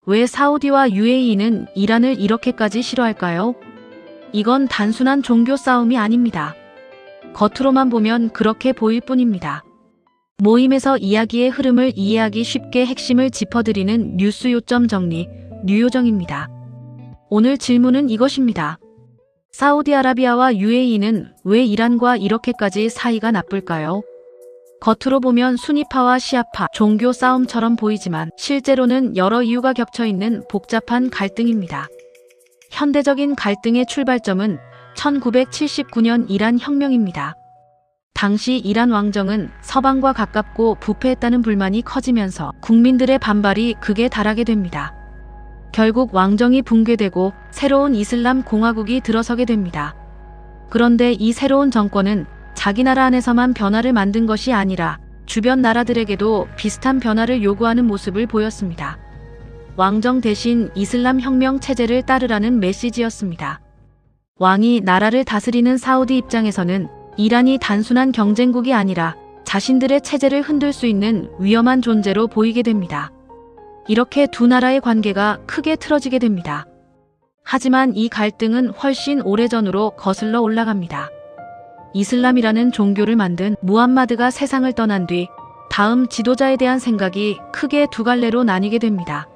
왜 사우디와 UAE는 이란을 이렇게까지 싫어할까요? 이건 단순한 종교 싸움이 아닙니다. 겉으로만 보면 그렇게 보일 뿐입니다. 모임에서 이야기의 흐름을 이해하기 쉽게 핵심을 짚어드리는 뉴스 요점 정리, 뉴요정입니다. 오늘 질문은 이것입니다. 사우디아라비아와 UAE는 왜 이란과 이렇게까지 사이가 나쁠까요? 겉으로 보면 수니파와 시아파, 종교 싸움처럼 보이지만 실제로는 여러 이유가 겹쳐있는 복잡한 갈등입니다. 현대적인 갈등의 출발점은 1979년 이란 혁명입니다. 당시 이란 왕정은 서방과 가깝고 부패했다는 불만이 커지면서 국민들의 반발이 극에 달하게 됩니다. 결국 왕정이 붕괴되고 새로운 이슬람 공화국이 들어서게 됩니다. 그런데 이 새로운 정권은 자기 나라 안에서만 변화를 만든 것이 아니라 주변 나라들에게도 비슷한 변화를 요구하는 모습을 보였습니다. 왕정 대신 이슬람 혁명 체제를 따르라는 메시지였습니다. 왕이 나라를 다스리는 사우디 입장에서는 이란이 단순한 경쟁국이 아니라 자신들의 체제를 흔들 수 있는 위험한 존재로 보이게 됩니다. 이렇게 두 나라의 관계가 크게 틀어지게 됩니다. 하지만 이 갈등은 훨씬 오래전으로 거슬러 올라갑니다. 이슬람이라는 종교를 만든 무함마드가 세상을 떠난 뒤 다음 지도자에 대한 생각이 크게 두 갈래로 나뉘게 됩니다.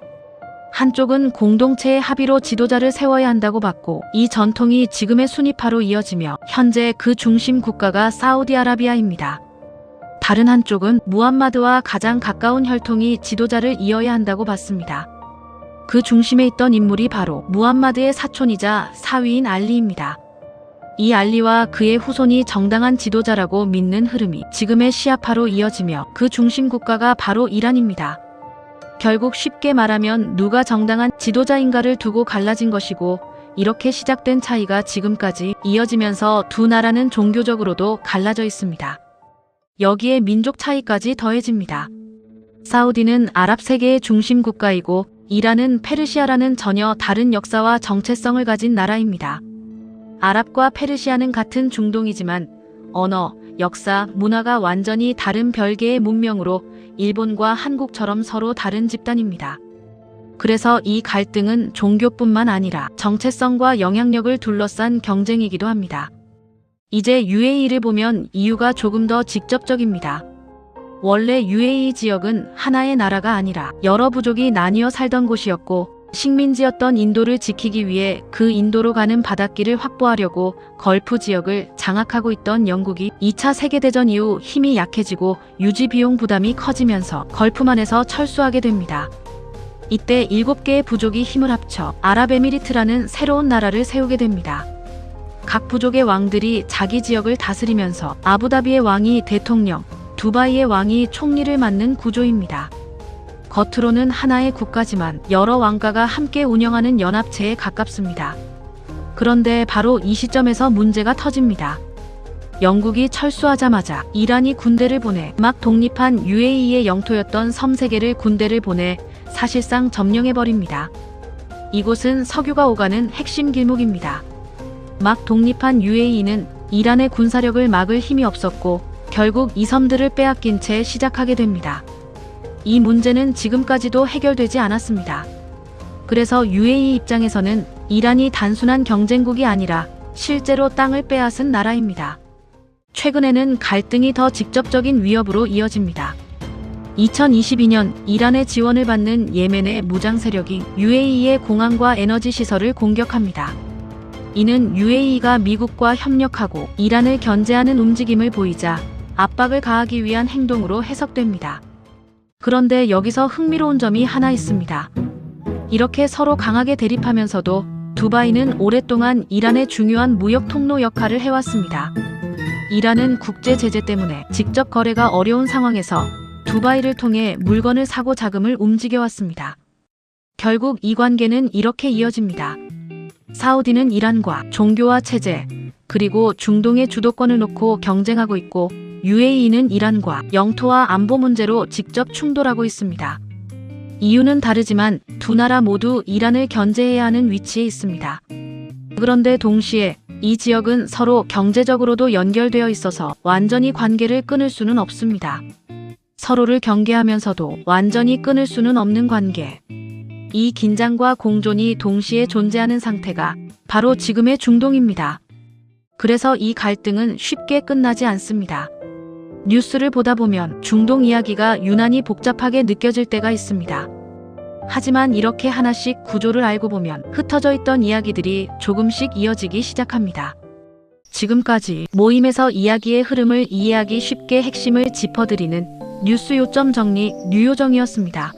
한쪽은 공동체의 합의로 지도자를 세워야 한다고 봤고, 이 전통이 지금의 수니파로 이어지며 현재 그 중심 국가가 사우디아라비아입니다. 다른 한쪽은 무함마드와 가장 가까운 혈통이 지도자를 이어야 한다고 봤습니다. 그 중심에 있던 인물이 바로 무함마드의 사촌이자 사위인 알리입니다. 이 알리와 그의 후손이 정당한 지도자라고 믿는 흐름이 지금의 시아파로 이어지며 그 중심 국가가 바로 이란입니다. 결국 쉽게 말하면 누가 정당한 지도자인가를 두고 갈라진 것이고, 이렇게 시작된 차이가 지금까지 이어지면서 두 나라는 종교적으로도 갈라져 있습니다. 여기에 민족 차이까지 더해집니다. 사우디는 아랍 세계의 중심 국가이고 이란은 페르시아라는 전혀 다른 역사와 정체성을 가진 나라입니다. 아랍과 페르시아는 같은 중동이지만 언어, 역사, 문화가 완전히 다른 별개의 문명으로 일본과 한국처럼 서로 다른 집단입니다. 그래서 이 갈등은 종교뿐만 아니라 정체성과 영향력을 둘러싼 경쟁이기도 합니다. 이제 UAE를 보면 이유가 조금 더 직접적입니다. 원래 UAE 지역은 하나의 나라가 아니라 여러 부족이 나뉘어 살던 곳이었고, 식민지였던 인도를 지키기 위해 그 인도로 가는 바닷길을 확보하려고 걸프 지역을 장악하고 있던 영국이 2차 세계대전 이후 힘이 약해지고 유지 비용 부담이 커지면서 걸프만에서 철수하게 됩니다. 이때 7개의 부족이 힘을 합쳐 아랍에미리트라는 새로운 나라를 세우게 됩니다. 각 부족의 왕들이 자기 지역을 다스리면서 아부다비의 왕이 대통령, 두바이의 왕이 총리를 맡는 구조입니다. 겉으로는 하나의 국가지만 여러 왕가가 함께 운영하는 연합체에 가깝습니다. 그런데 바로 이 시점에서 문제가 터집니다. 영국이 철수하자마자 이란이 군대를 보내 막 독립한 UAE의 영토였던 섬 3개를 군대를 보내 사실상 점령해버립니다. 이곳은 석유가 오가는 핵심 길목입니다. 막 독립한 UAE는 이란의 군사력을 막을 힘이 없었고 결국 이 섬들을 빼앗긴 채 시작하게 됩니다. 이 문제는 지금까지도 해결되지 않았습니다. 그래서 UAE 입장에서는 이란이 단순한 경쟁국이 아니라 실제로 땅을 빼앗은 나라입니다. 최근에는 갈등이 더 직접적인 위협으로 이어집니다. 2022년 이란의 지원을 받는 예멘의 무장 세력이 UAE의 공항과 에너지 시설을 공격합니다. 이는 UAE가 미국과 협력하고 이란을 견제하는 움직임을 보이자 압박을 가하기 위한 행동으로 해석됩니다. 그런데 여기서 흥미로운 점이 하나 있습니다. 이렇게 서로 강하게 대립하면서도 두바이는 오랫동안 이란의 중요한 무역 통로 역할을 해왔습니다. 이란은 국제 제재 때문에 직접 거래가 어려운 상황에서 두바이를 통해 물건을 사고 자금을 움직여왔습니다. 결국 이 관계는 이렇게 이어집니다. 사우디는 이란과 종교와 체제, 그리고 중동의 주도권을 놓고 경쟁하고 있고, UAE는 이란과 영토와 안보 문제로 직접 충돌하고 있습니다. 이유는 다르지만 두 나라 모두 이란을 견제해야 하는 위치에 있습니다. 그런데 동시에 이 지역은 서로 경제적으로도 연결되어 있어서 완전히 관계를 끊을 수는 없습니다. 서로를 경계하면서도 완전히 끊을 수는 없는 관계. 이 긴장과 공존이 동시에 존재하는 상태가 바로 지금의 중동입니다. 그래서 이 갈등은 쉽게 끝나지 않습니다. 뉴스를 보다 보면 중동 이야기가 유난히 복잡하게 느껴질 때가 있습니다. 하지만 이렇게 하나씩 구조를 알고 보면 흩어져 있던 이야기들이 조금씩 이어지기 시작합니다. 지금까지 모임에서 이야기의 흐름을 이해하기 쉽게 핵심을 짚어드리는 뉴스 요점 정리 뉴요정이었습니다.